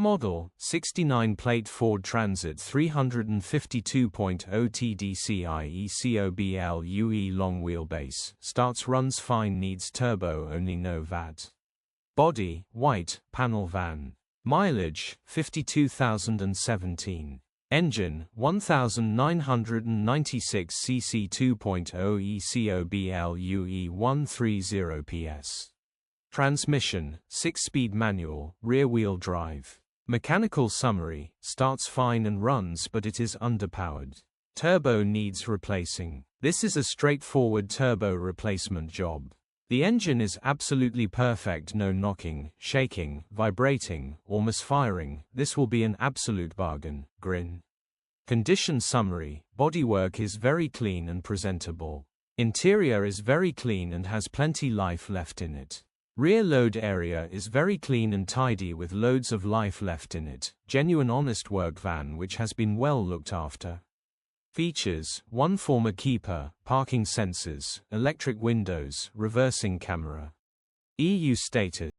Model, 69 plate Ford Transit 352.0 Tdci Ecoblue long wheelbase, starts runs fine needs turbo only no VAT. Body, white, panel van. Mileage, 52,017. Engine, 1996 cc 2.0 Ecoblue 130 PS. Transmission, 6-speed manual, rear-wheel drive. Mechanical summary, starts fine and runs but it is underpowered. Turbo needs replacing. This is a straightforward turbo replacement job. The engine is absolutely perfect, no knocking, shaking, vibrating, or misfiring. This will be an absolute bargain. Grin. Condition summary, bodywork is very clean and presentable. Interior is very clean and has plenty life left in it. Rear load area is very clean and tidy with loads of life left in it. Genuine honest work van which has been well looked after. Features, 1 former keeper, parking sensors, electric windows, reversing camera. EU status.